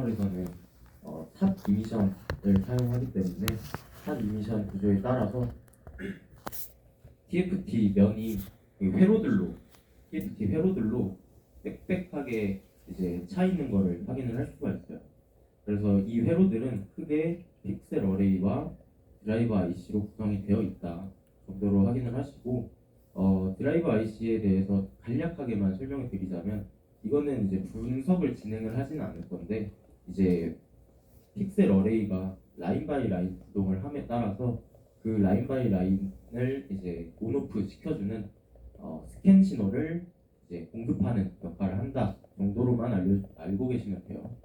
패널에서는 탑 이미션을 사용하기 때문에 탑 이미션 구조에 따라서 TFT 면이 그 회로들로 TFT 회로들로 빽빽하게 이제 차 있는 거를 확인을 할 수가 있어요. 그래서 이 회로들은 크게 픽셀 어레이와 드라이버 IC로 구성이 되어 있다 정도로 확인을 하시고, 드라이버 IC에 대해서 간략하게만 설명해 드리자면, 이거는 이제 분석을 진행을 하지는 않을 건데, 이제 픽셀 어레이가 라인 바이 라인 구동을 함에 따라서 그 라인 바이 라인을 이제 온오프 시켜주는 스캔 신호를 이제 공급하는 역할을 한다 정도로만 알고 계시면 돼요.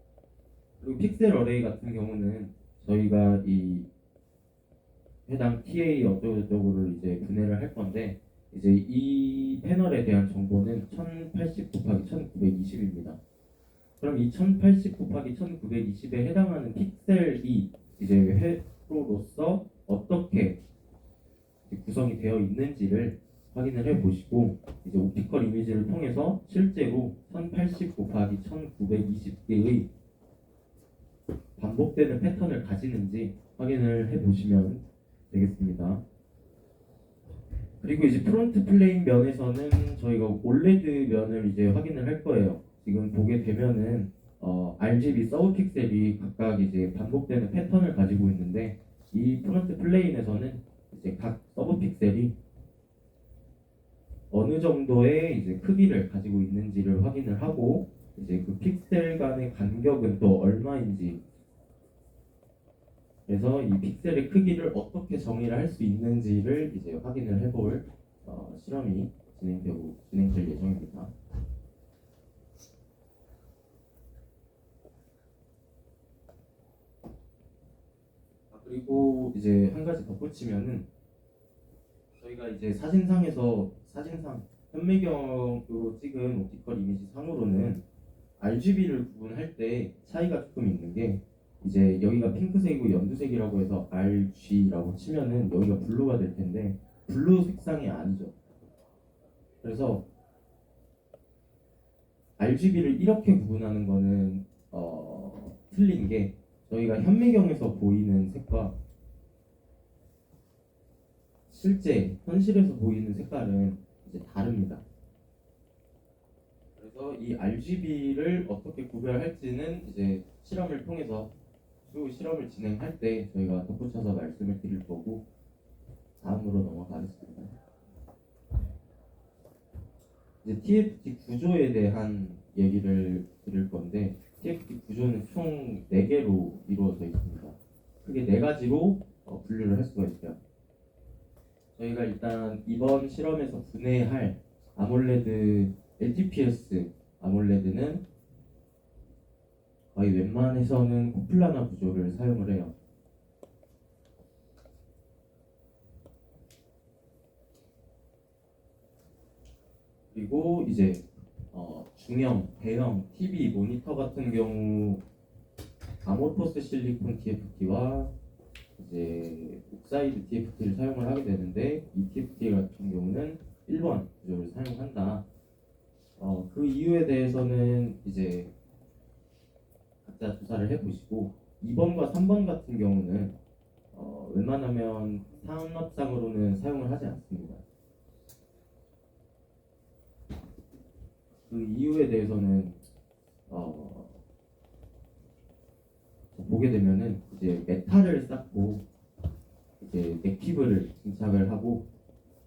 그리고 픽셀 어레이 같은 경우는 저희가 이 해당 TA 어쩌고저쩌고를 이제 분해를 할 건데, 이제 이 패널에 대한 정보는 1080 곱하기 1920입니다. 그럼 이 1080 곱하기 1920에 해당하는 픽셀이 이제 회로로서 어떻게 구성이 되어 있는지를 확인을 해 보시고, 이제 옵티컬 이미지를 통해서 실제로 1080 곱하기 1920개의 반복되는 패턴을 가지는지 확인을 해 보시면 되겠습니다. 그리고 이제 프론트 플레인 면에서는 저희가 올레드 면을 이제 확인을 할 거예요. 지금 보게 되면은 RGB 서브 픽셀이 각각 이제 반복되는 패턴을 가지고 있는데, 이 프론트 플레인에서는 이제 각 서브 픽셀이 어느 정도의 이제 크기를 가지고 있는지를 확인을 하고, 이제 그 픽셀 간의 간격은 또 얼마인지, 그래서 이 픽셀의 크기를 어떻게 정의를 할 수 있는지를 이제 확인을 해볼 실험이 진행될 예정입니다. 그리고 이제 한 가지 덧붙이면은, 저희가 이제 사진상 현미경으로 찍은 옵티컬 이미지 상으로는 RGB를 구분할 때 차이가 조금 있는 게, 이제 여기가 핑크색이고 연두색이라고 해서 RG라고 치면은 여기가 블루가 될 텐데, 블루 색상이 아니죠. 그래서 RGB를 이렇게 구분하는 거는 틀린 게, 저희가 현미경에서 보이는 색과 실제 현실에서 보이는 색깔은 이제 다릅니다. 그래서 이 RGB를 어떻게 구별할지는 이제 실험을 통해서 추후 실험을 진행할 때 저희가 덧붙여서 말씀을 드릴 거고, 다음으로 넘어가겠습니다. 이제 TFT 구조에 대한 얘기를 드릴 건데, TFT 구조는 총 4개로 이루어져 있습니다. 크게 4가지로 분류를 할 수가 있어요. 저희가 일단 이번 실험에서 분해할 아몰레드 LTPS 아몰레드는 거의 웬만해서는 코플라나 구조를 사용을 해요. 그리고 이제 중형, 대형 TV 모니터 같은 경우 아모포스 실리콘 TFT와 이제 옥사이드 TFT를 사용을 하게 되는데, 이 TFT 같은 경우는 1번 구조를 사용한다. 그 이유에 대해서는 이제 각자 조사를 해보시고, 2번과 3번 같은 경우는 웬만하면 산업상으로는 사용을 하지 않습니다. 그 이유에 대해서는 보게 되면은 이제 메탈을 쌓고 이제 액티브를 장착을 하고,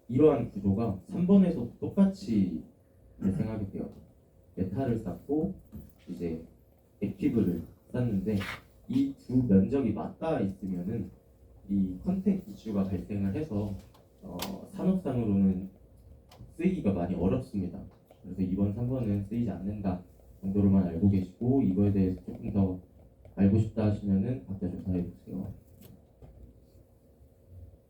이러한 구조가 3번에서 똑같이 발생하게 돼요. 메탈을 쌓고 이제 액티브를 쌓는데, 이 두 면적이 맞닿아 있으면은 이 컨택 이슈가 발생을 해서 산업상으로는 쓰이기가 많이 어렵습니다. 그래서 2번, 3번은 쓰이지 않는다 정도로만 알고 계시고, 이거에 대해서 조금 더 알고 싶다 하시면은 각자 조사해 보세요.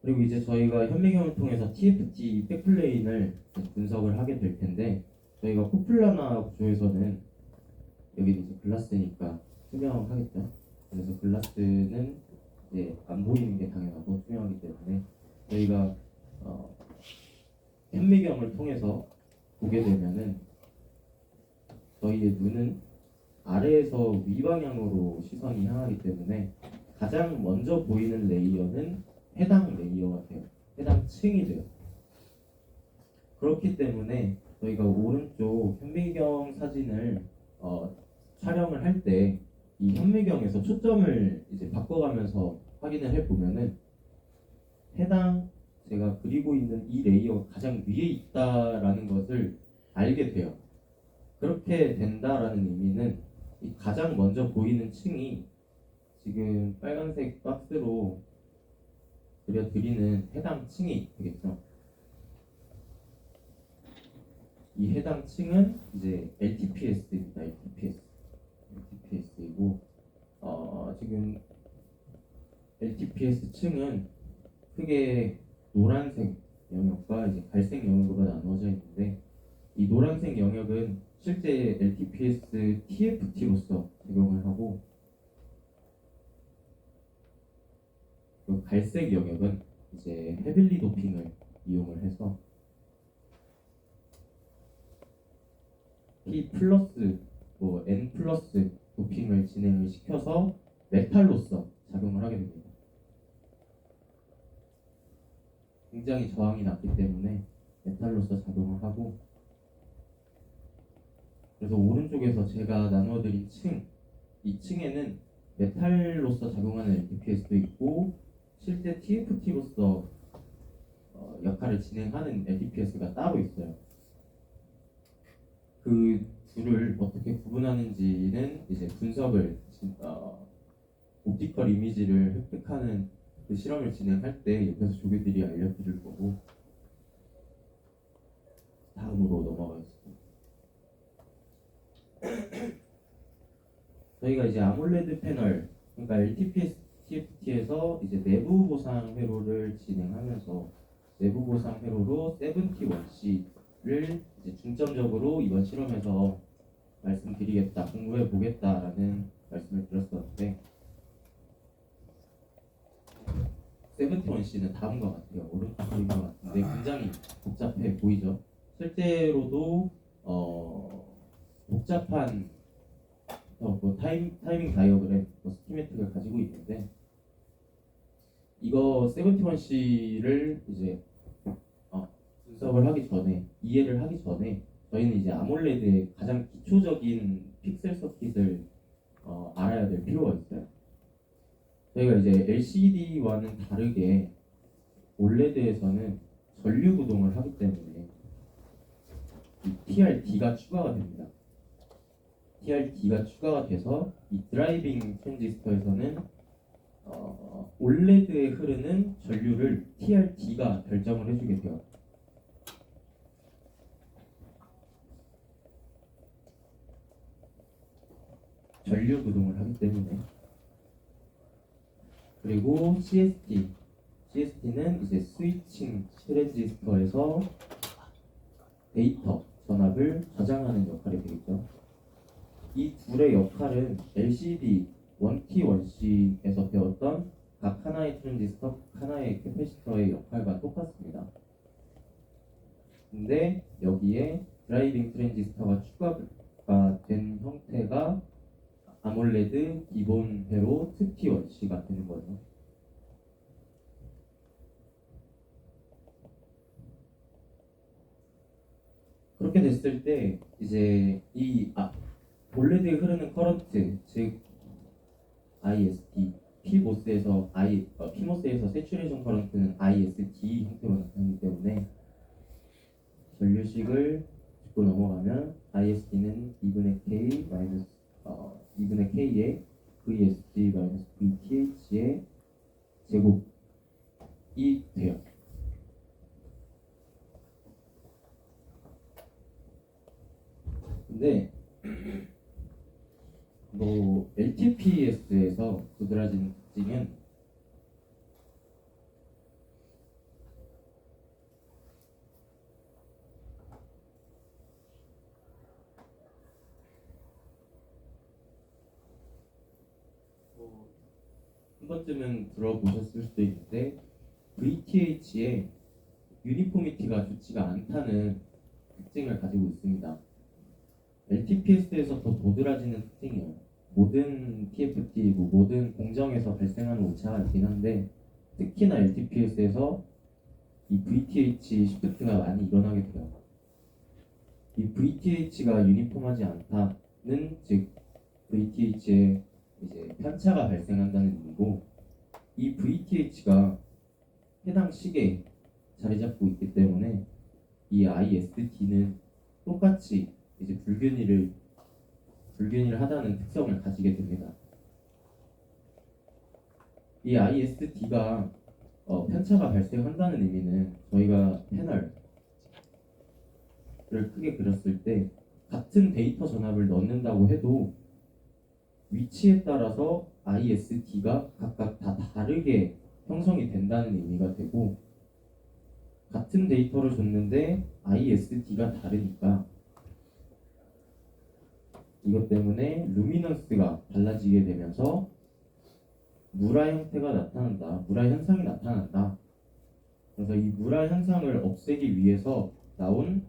그리고 이제 저희가 현미경을 통해서 TFT 백플레인을 분석을 하게 될 텐데, 저희가 코플라나 구조에서는 여기는 이제 글라스니까 투명하겠죠. 그래서 글라스는 이제 안 보이는 게 당연하고 투명하기 때문에, 저희가 현미경을 통해서 보게 되면은 저희의 눈은 아래에서 위 방향으로 시선이 향하기 때문에 가장 먼저 보이는 레이어는 해당 레이어가 돼요. 해당 층이 돼요. 그렇기 때문에 저희가 오른쪽 현미경 사진을 촬영을 할 때 이 현미경에서 초점을 이제 바꿔가면서 확인을 해보면은 해당 제가 그리고 있는 이 레이어가 가장 위에 있다라는 것을 알게 돼요. 그렇게 된다라는 의미는 이 가장 먼저 보이는 층이 지금 빨간색 박스로 그려드리는 해당 층이 되겠죠. 이 해당 층은 이제 LTPS입니다. LTPS이고 지금 LTPS 층은 크게 노란색 영역과 이제 갈색 영역으로 나누어져 있는데 이 노란색 영역은 실제 LTPS TFT로서 적용을 하고 그 갈색 영역은 이제 헤빌리 도핑을 이용을 해서 P 플러스 N 플러스 도핑을 진행을 시켜서 메탈로서 작용을 하게 됩니다. 굉장히 저항이 낮기 때문에 메탈로서 작용을 하고 그래서 오른쪽에서 제가 나누어드린 층, 이 층에는 메탈로서 작용하는 LTPS도 있고 실제 TFT로서 역할을 진행하는 LTPS가 따로 있어요. 그 둘을 어떻게 구분하는지는 이제 분석을 옵티컬 이미지를 획득하는 그 실험을 진행할 때 옆에서 조교들이 알려드릴 거고 다음으로 넘어가겠습니다. 저희가 이제 아몰레드 패널 그러니까 LTPS TFT에서 이제 내부 보상 회로를 진행하면서 내부 보상 회로로 71C를 이제 중점적으로 이번 실험에서 말씀드리겠다, 공부해 보겠다라는 말씀을 드렸었는데 71C는 다음과 같아요. 오른쪽 그린 것 같은데 굉장히 복잡해 보이죠. 실제로도 복잡한 타이밍 다이어그램, 스키매틱을 가지고 있는데 이거 71C를 이제 분석을 하기 전에 이해를 하기 전에 저희는 이제 아몰레드의 가장 기초적인 픽셀 서킷을 알아야 될 필요가 있어요. 저희가 이제 LCD와는 다르게 올레드에서는 전류 구동을 하기 때문에 이 TRD가 추가가 됩니다. TRD가 추가가 돼서 이 드라이빙 트랜지스터에서는 올레드에 흐르는 전류를 TRD가 결정을 해주게 돼요. 전류 구동을 하기 때문에 그리고 CST는 이제 스위칭 트랜지스터에서 데이터 전압을 저장하는 역할이 되겠죠. 이 둘의 역할은 LCD 1T 1C에서 배웠던 각 하나의 트랜지스터, 하나의 캐패시터의 역할과 똑같습니다. 근데 여기에 드라이빙 트랜지스터가 추가가 된 형태가 아몰레드 기본 회로 2T 1C가 되는 거죠. 그렇게 됐을 때 이제 이 올레드에 흐르는 커런트, 즉 ISD, PMOS에서 세츄레이션 커런트는 ISD 형태로 나타나기 때문에 전류식을 짚고 넘어가면 ISD는 2분의 K 마이너스 2분의 K의 VSD 마이너스 VTH의 제곱이 돼요. 근데 LTPS에서 두드러지는 특징은 한 번쯤은 들어보셨을 수도 있는데 VTH의 유니포미티가 좋지가 않다는 특징을 가지고 있습니다. LTPS에서 더 도드라지는 특징이에요. 모든 TFT, 모든 공정에서 발생하는 오차가 있긴 한데 특히나 LTPS에서 이 VTH 시프트가 많이 일어나게 돼요. 이 VTH가 유니폼하지 않다는 즉 VTH에 이제 편차가 발생한다는 의미고 이 VTH가 해당 식에 자리 잡고 있기 때문에 이 IST는 똑같이 이제 불균일하다는 특성을 가지게 됩니다. 이 IST가 편차가 발생한다는 의미는 저희가 패널을 크게 그렸을 때 같은 데이터 전압을 넣는다고 해도 위치에 따라서 IST가 각각 다 다르게 형성이 된다는 의미가 되고 같은 데이터를 줬는데 IST가 다르니까 이것 때문에 루미넌스가 달라지게 되면서 무라 형태가 나타난다. 무라 현상이 나타난다. 그래서 이 무라 현상을 없애기 위해서 나온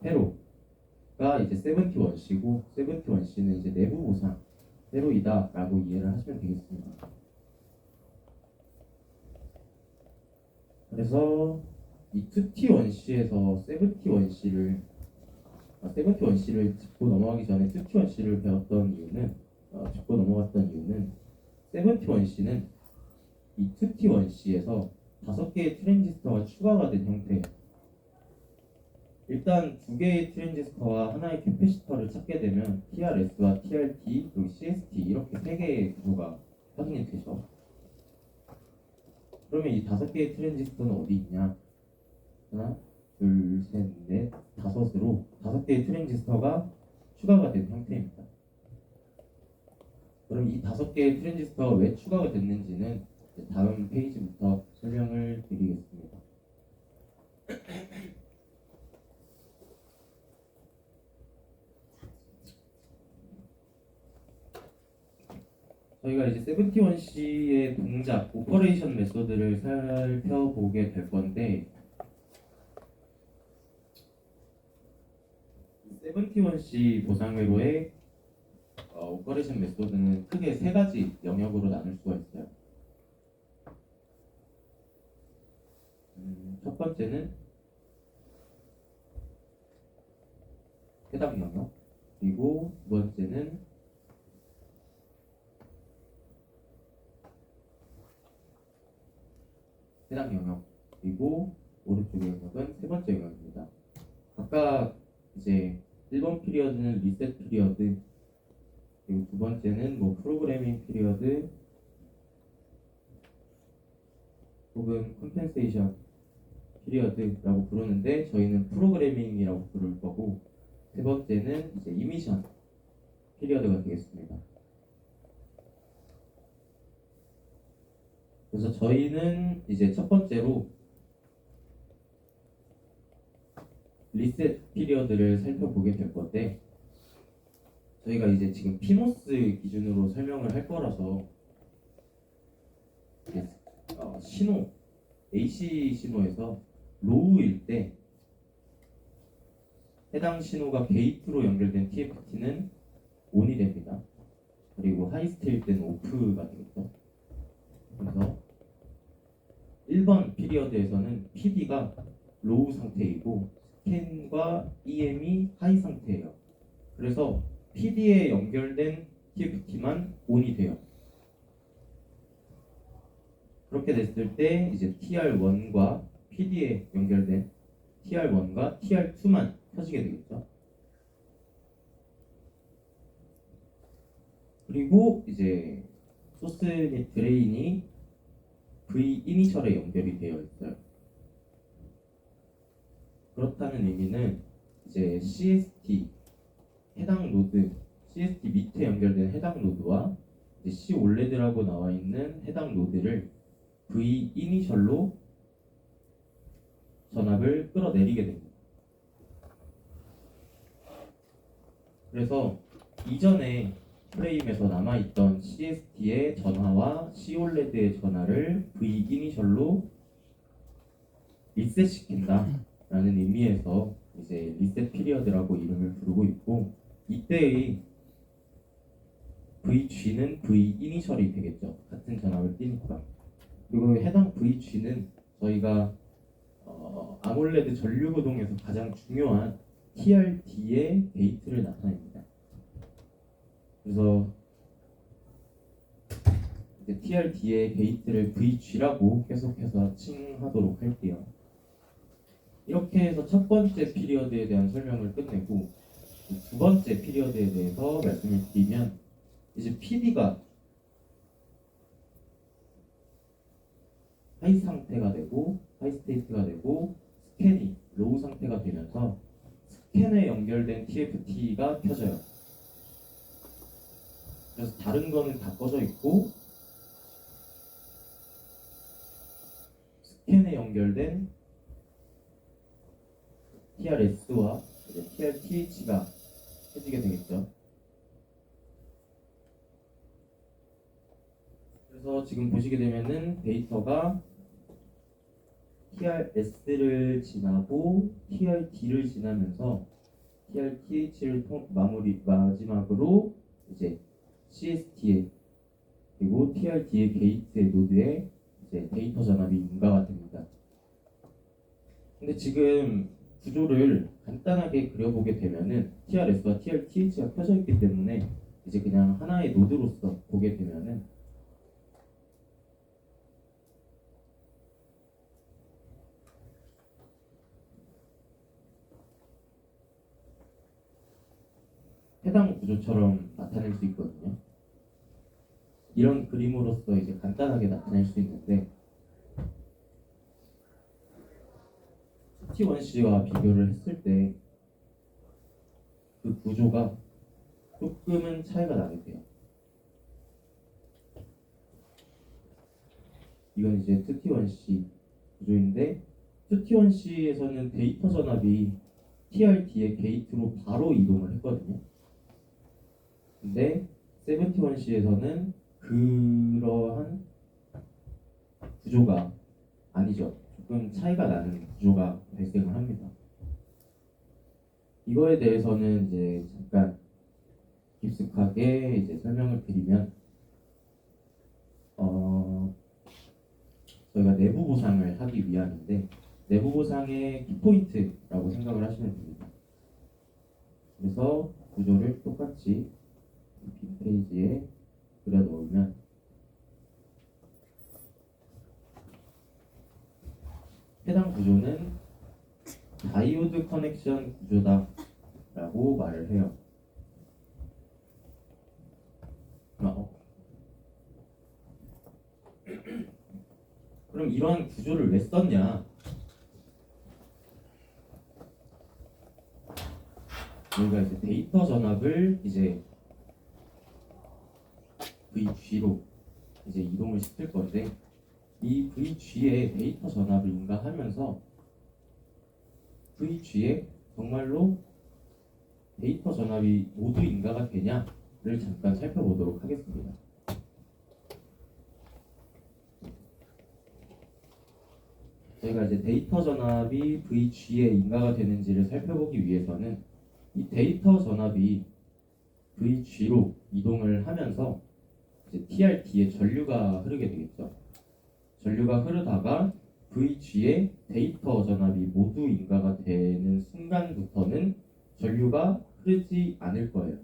회로가 이제 71C고 71C는 이제 내부 보상 회로이다라고 이해를 하시면 되겠습니다. 그래서 이 2T1C에서 71C를 짚고 넘어가기 전에 2T1C를 짚고 넘어갔던 이유는 71C는 이 2T1C에서 5개의 트랜지스터가 추가가 된 형태예요. 일단 2개의 트랜지스터와 하나의 캐패시터를 찾게 되면 TRS와 TRT 그리고 CST 이렇게 3개의 구조가 확인이 되죠. 그러면 이 5개의 트랜지스터는 어디 있냐? 하나, 둘, 셋, 넷, 5으로 5개의 트랜지스터가 추가가 된 형태입니다. 그럼 이 5개의 트랜지스터가 왜 추가가 됐는지는 다음 페이지부터 설명을 드리겠습니다. 저희가 이제 71C의 동작, 오퍼레이션 메소드를 살펴보게 될 건데 71C 보상회로의 오퍼레이션 메소드는 크게 3가지 영역으로 나눌 수가 있어요. 첫 번째는 해당 영역, 그리고 두 번째는 해당 영역, 그리고 오른쪽의 영역은 세 번째 영역입니다. 각각 이제 1번 피리어드는 리셋 피리어드, 그리고 두 번째는 프로그래밍 피리어드 혹은 컴펜세이션 피리어드라고 부르는데 저희는 프로그래밍이라고 부를 거고 세 번째는 이제 이미션 피리어드가 되겠습니다. 그래서 저희는 이제 첫 번째로 리셋 피리어드를 살펴보게 될 건데 저희가 이제 지금 피모스 기준으로 설명을 할 거라서 신호 AC 신호에서 로우일 때 해당 신호가 게이트로 연결된 TFT는 ON이 됩니다. 그리고 하이스트일 때는 OFF가 되겠죠. 그래서 1번 피리어드에서는 PD가 로우 상태이고 스캔과 EM이 하이 상태예요. 그래서 PD에 연결된 TFT만 ON이 돼요. 그렇게 됐을 때 이제 TR1과 PD에 연결된 TR1과 TR2만 켜지게 되겠죠. 그리고 이제 소스 및 드레인이 V 이니셜에 연결이 되어 있어요. 그렇다는 의미는 이제 CST 해당 노드, CST 밑에 연결된 해당 노드와 이제 C 올레드라고 나와 있는 해당 노드를 V 이니셜로 전압을 끌어내리게 됩니다. 그래서 이전에 프레임에서 남아있던 CST의 전하와 C 올레드의 전하를 V 이니셜로 리셋시킨다 라는 의미에서 이제 리셋 피리어드라고 이름을 부르고 있고, 이때의 VG는 V 이니셜이 되겠죠. 같은 전압을 띄니까. 그리고 해당 VG는 저희가 아몰레드 전류구동에서 가장 중요한 TRD의 게이트를 나타냅니다. 그래서 이제 TRD의 게이트를 VG라고 계속해서 칭하도록 할게요. 이렇게 해서 첫 번째 피리어드에 대한 설명을 끝내고 두 번째 피리어드에 대해서 말씀을 드리면, 이제 PD가 하이 상태가 되고 하이 스테이트가 되고 스캔이 로우 상태가 되면서 스캔에 연결된 TFT가 켜져요. 그래서 다른 거는 다 꺼져 있고 스캔에 연결된 TRS와 TRTH가 켜지게 되겠죠. 그래서 지금 보시게 되면은 데이터가 TRS를 지나고 TRD를 지나면서 TRTH를 마지막으로 이제 CST에 그리고 TRD의 게이트의 노드에 이제 데이터 전압이 인가가 됩니다. 근데 지금 구조를 간단하게 그려보게 되면은 TRS와 TRTH가 켜져 있기 때문에 이제 그냥 하나의 노드로서 보게 되면은 해당 구조처럼 나타낼 수 있거든요. 이런 그림으로서 이제 간단하게 나타낼 수 있는데, T1C와 비교를 했을 때 그 구조가 조금은 차이가 나게 돼요. 이건 이제 2T1C 구조인데, 2T1C에서는 데이터 전압이 TRD의 게이트로 바로 이동을 했거든요. 근데 71C에서는 그러한 구조가 아니죠. 조금 차이가 나는 구조가 발생을 합니다. 이거에 대해서는 이제 잠깐 깊숙하게 이제 설명을 드리면, 저희가 내부 보상을 하기 위함인데, 내부 보상의 키포인트라고 생각을 하시면 됩니다. 그래서 구조를 똑같이 빈 페이지에 그려 놓으면 해당 구조는 다이오드 커넥션 구조다 라고 말을 해요. 그럼 이러한 구조를 왜 썼냐? 우리가 이제 데이터 전압을 이제 VG로 이제 이동을 시킬 건데, 이 VG에 데이터 전압을 인가하면서 VG에 정말로 데이터 전압이 모두 인가가 되냐를 잠깐 살펴보도록 하겠습니다. 저희가 이제 데이터 전압이 VG에 인가가 되는지를 살펴보기 위해서는 이 데이터 전압이 VG로 이동을 하면서 이제 TRD에 전류가 흐르게 되겠죠. 전류가 흐르다가 VG에 데이터 전압이 모두 인가가 되는 순간부터는 전류가 흐르지 않을 거예요.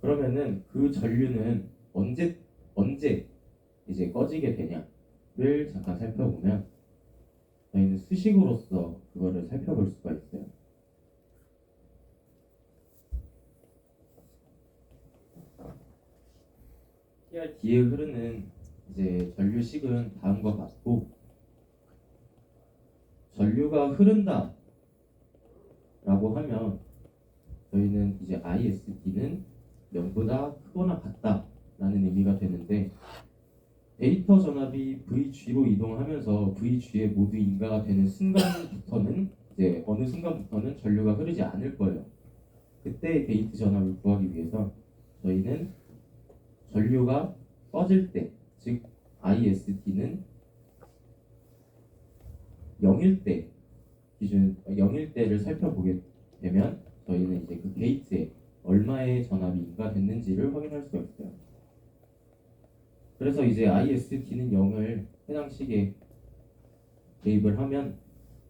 그러면은 그 전류는 언제 이제 꺼지게 되냐를 잠깐 살펴보면, 저희는 수식으로서 그거를 살펴볼 수가 있어요. TRD에 흐르는 이제 전류식은 다음과 같고, 전류가 흐른다 라고 하면 저희는 이제 ISD는 0보다 크거나 같다 라는 의미가 되는데, 데이터 전압이 VG로 이동하면서 VG에 모두 인가가 되는 순간부터는 이제 어느 순간부터는 전류가 흐르지 않을 거예요. 그때 게이트 전압을 구하기 위해서 저희는 전류가 꺼질 때, 즉 ISD는 0일 때 기준 0일 때를 살펴보게 되면 저희는 이제 그 게이트에 얼마의 전압이 인가됐는지를 확인할 수가 있어요. 그래서 이제 IST는 0을 해당 식에 대입을 하면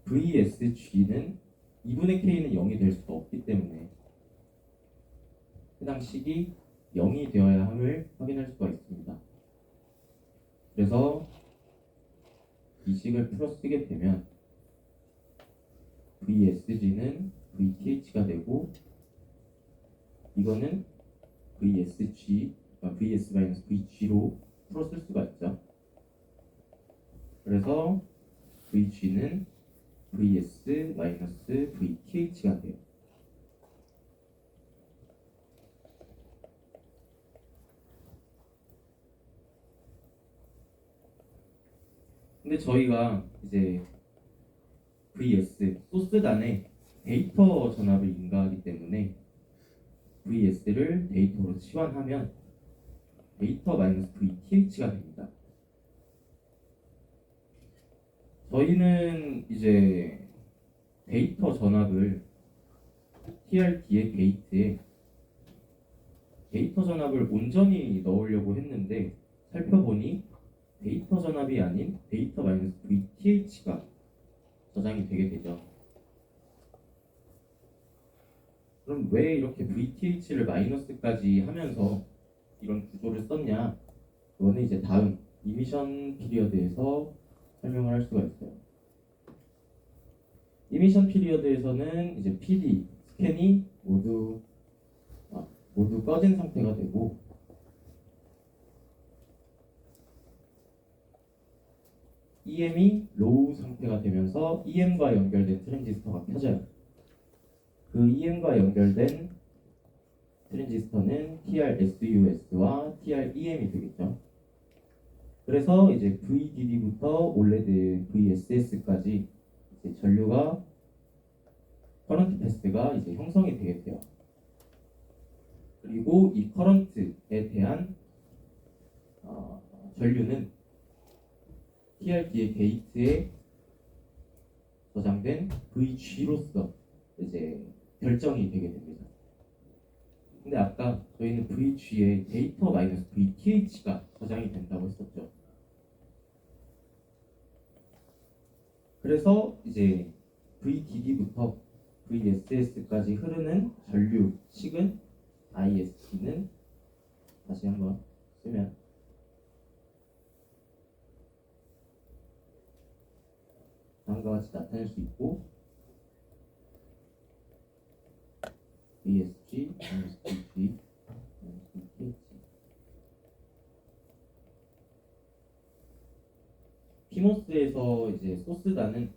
VSG는 2분의 K는 0이 될 수가 없기 때문에 해당 식이 0이 되어야 함을 확인할 수가 있습니다. 그래서 이 식을 풀어 쓰게 되면 VSG는 VTH가 되고 이거는 VSG, VS-VG로 풀어 쓸 수가 있죠. 그래서 VG는 VS-VTH가 돼요. 근데 저희가 이제 VS, 소스단에 데이터 전압을 인가하기 때문에 VS를 데이터로 치환하면 데이터-VTH가 됩니다. 저희는 이제 데이터 전압을 TRD의 게이트에 데이터 전압을 온전히 넣으려고 했는데 살펴보니 데이터 전압이 아닌 데이터-VTH가 저장이 되게 되죠. 그럼 왜 이렇게 VTH를 마이너스까지 하면서 이런 구조를 썼냐? 그거는 이제 다음 이미션 피리어드에서 설명을 할 수가 있어요. 이미션 피리어드에서는 이제 PD, 스캔이 모두 꺼진 상태가 되고 EM이 로우 상태가 되면서 EM과 연결된 트랜지스터가 켜져요. 그 EM과 연결된 트랜지스터는 TR-SUS와 TR-EM이 되겠죠. 그래서 이제 VDD부터 올레드 VSS까지 이제 전류가 커런트 패스가 이제 형성이 되게 돼요. 그리고 이 커런트에 대한 전류는 TRD의 게이트에 저장된 VG로서 이제 결정이 되게 됩니다. 근데 아까 저희는 VG에 데이터-VTH가 저장이 된다고 했었죠. 그래서 이제 VDD부터 VSS까지 흐르는 전류 식은 IST는 다시 한번 쓰면 다음과 같이 나타낼 수 있고 VSG, VSG, VTH 피모스에서 이제 소스단은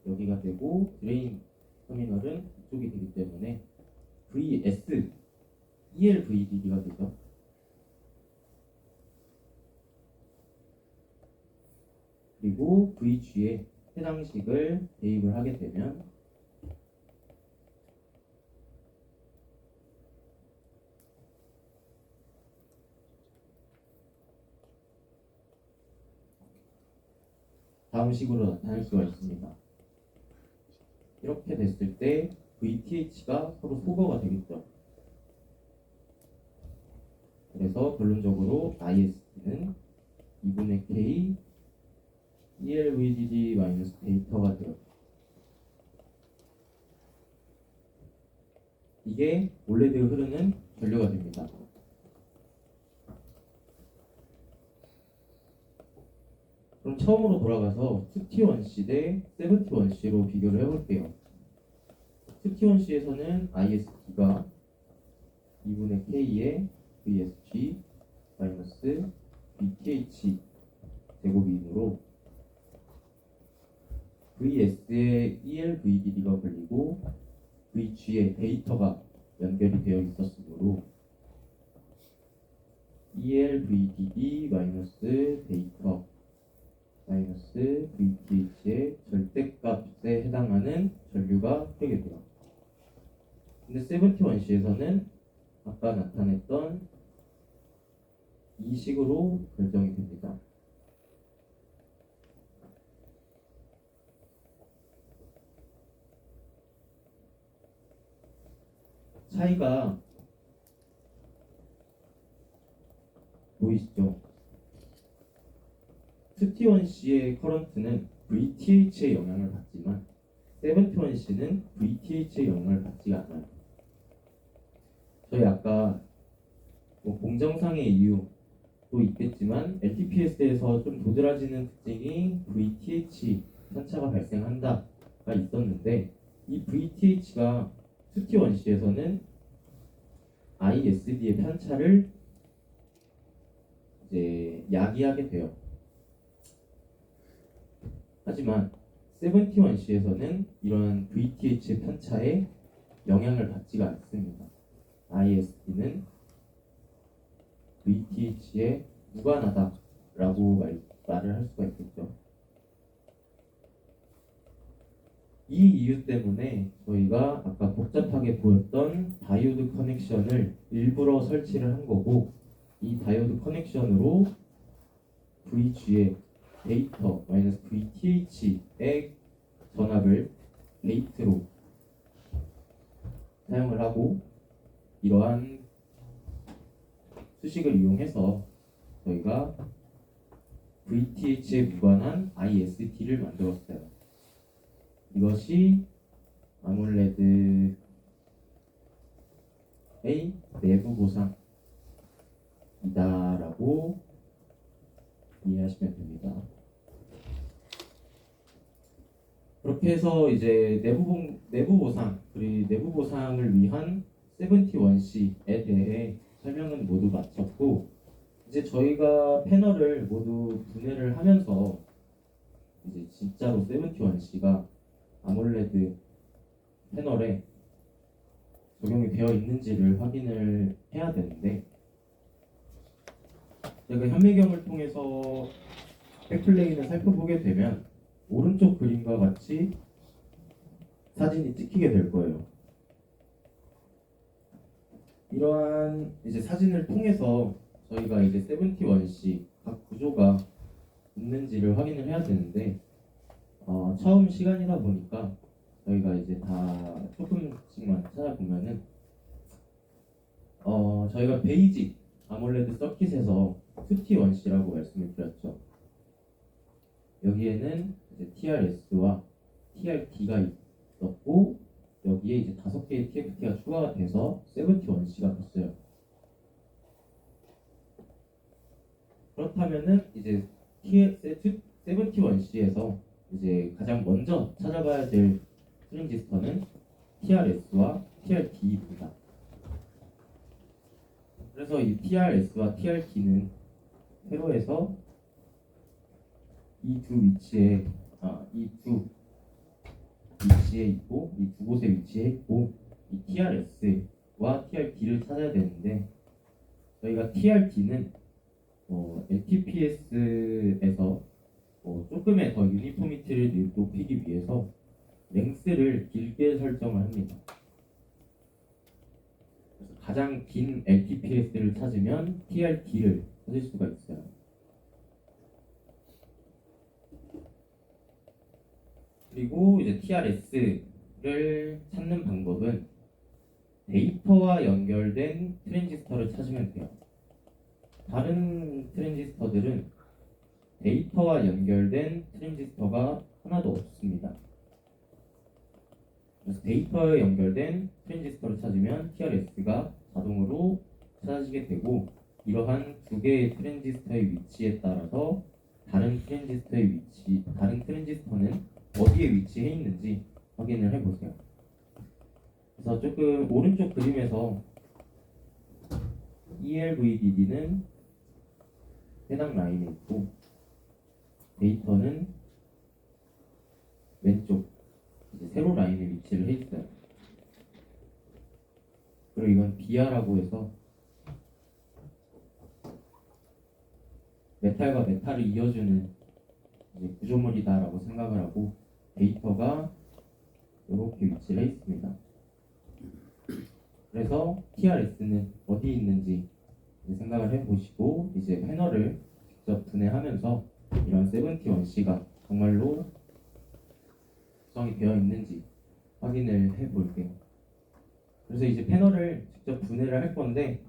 여기가 되고 드레인 터미널은 이쪽이 되기 때문에 VS, ELVDD가 되죠. 그리고 VG에 해당 식을 대입을 하게 되면 다음 식으로 나타낼 수가 있습니다. 이렇게 됐을 때 VTH가 서로 소거가 되겠죠. 그래서 결론적으로 IST는 2분의 K ELVDD 마이너스 데이터가 돼요. 이게 올레드 흐르는 전류가 됩니다. 그럼 처음으로 돌아가서 2T1C 대 7T1C로 비교를 해볼게요. 2T1C에서는 IST가 2분의 K의 VSG 마이너스 VTH 제곱이므로 VS에 ELVDD가 걸리고 VG에 데이터가 연결이 되어 있었으므로 ELVDD 마이너스 데이터 마이너스 VTH의 절대값에 해당하는 전류가 되게 돼요. 근데 71C에서는 아까 나타냈던 이 식으로 결정이 됩니다. 차이가 보이시죠? 2T1C의 커런트는 VTH의 영향을 받지만 71C는 VTH의 영향을 받지 않아요. 저희 아까 뭐 공정상의 이유도 있겠지만 LTPS에서 좀 도드라지는 특징이 VTH 편차가 발생한다가 있었는데, 이 VTH가 2T1C에서는 ISD의 편차를 이제 야기하게 돼요. 하지만 71C에서는 이런 VTH의 편차에 영향을 받지가 않습니다. ISD는 VTH에 무관하다라고 말을 할 수가 있겠죠. 이 이유 때문에 저희가 아까 복잡하게 보였던 다이오드 커넥션을 일부러 설치를 한 거고, 이 다이오드 커넥션으로 VG의 데이터 VTH의 전압을 게이트로 사용을 하고, 이러한 수식을 이용해서 저희가 VTH에 무관한 ISD를 만들었어요. 이것이 아몰레드의 내부 보상이다라고 이해하시면 됩니다. 그렇게 해서 이제 내부 보상, 그리고 내부 보상을 위한 71C에 대해 설명은 모두 마쳤고, 이제 저희가 패널을 모두 분해를 하면서 이제 진짜로 71C가 아몰레드 패널에 적용이 되어 있는지를 확인을 해야 되는데, 제가 현미경을 통해서 백플레인을 살펴보게 되면 오른쪽 그림과 같이 사진이 찍히게 될 거예요. 이러한 이제 사진을 통해서 저희가 이제 71C 각 구조가 있는지를 확인을 해야 되는데, 처음 시간이다 보니까 저희가 이제 다 조금씩만 찾아보면은 저희가 베이직 아몰레드 서킷에서 2T1C라고 말씀을 드렸죠. 여기에는 이제 TRS와 TRT가 있었고, 여기에 이제 5개의 TFT가 추가가 돼서 71C가 됐어요. 그렇다면은 이제 71C에서 이제 가장 먼저 찾아봐야 될 트랜지스터는 TRS와 TRT입니다. 그래서 이 TRS와 TRT는 세로에서 이 두 위치에 있고, 이 두 곳에 위치해 있고, 이 TRS와 TRT를 찾아야 되는데, 저희가 TRT는 LTPS에서 조금의 더 유니포미티를 높이기 위해서 랭스를 길게 설정을 합니다. 그래서 가장 긴 LTPS를 찾으면 TRT를 찾을 수가 있어요. 그리고 이제 TRS를 찾는 방법은 데이터와 연결된 트랜지스터를 찾으면 돼요. 다른 트랜지스터들은 데이터와 연결된 트랜지스터가 하나도 없습니다. 그래서 데이터에 연결된 트랜지스터를 찾으면 TRS가 자동으로 찾아지게 되고, 이러한 두 개의 트랜지스터의 위치에 따라서 다른 트랜지스터는 어디에 위치해 있는지 확인을 해보세요. 그래서 조금 오른쪽 그림에서 ELVDD는 해당 라인에 있고, 데이터는 왼쪽 이제 세로 라인에 위치를 해 있어요. 그리고 이건 비아라고 해서 메탈과 메탈을 이어주는 이제 구조물이다라고 생각을 하고, 데이터가 이렇게 위치를 해 있습니다. 그래서 TRS는 어디 있는지 생각을 해보시고, 이제 패널을 직접 분해하면서 이런 71C가 정말로 구성이 되어 있는지 확인을 해볼게요. 그래서 이제 패널을 직접 분해를 할 건데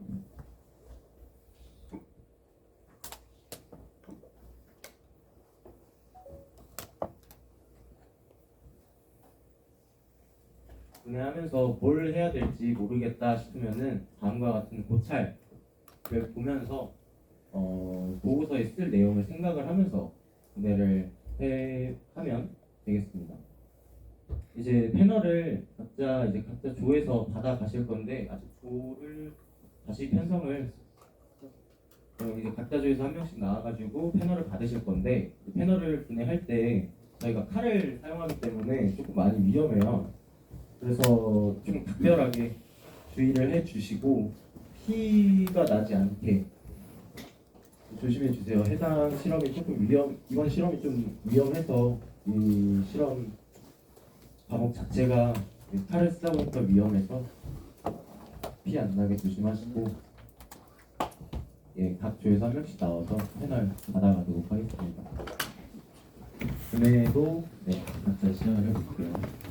분해하면서 뭘 해야 될지 모르겠다 싶으면은 다음과 같은 고찰을 보면서 보고서에 쓸 내용을 생각을 하면서 분해를 하면 되겠습니다. 이제 패널을 각자 조에서 받아 가실 건데 아직 조를 다시 편성을 이제 각자 조에서 한 명씩 나와가지고 패널을 받으실 건데 패널을 분해할 때 저희가 칼을 사용하기 때문에 조금 많이 위험해요. 그래서 좀 각별하게 주의를 해주시고 피가 나지 않게 조심해 주세요. 해당 실험이 조금 이번 실험이 좀 위험해서 이 실험 과목 자체가 칼을 쓰다 보니까 위험해서 피 안 나게 조심하시고 각 조에서 한 명씩 나와서 패널 받아가도록 하겠습니다. 분해도 각자 시연을 해볼게요.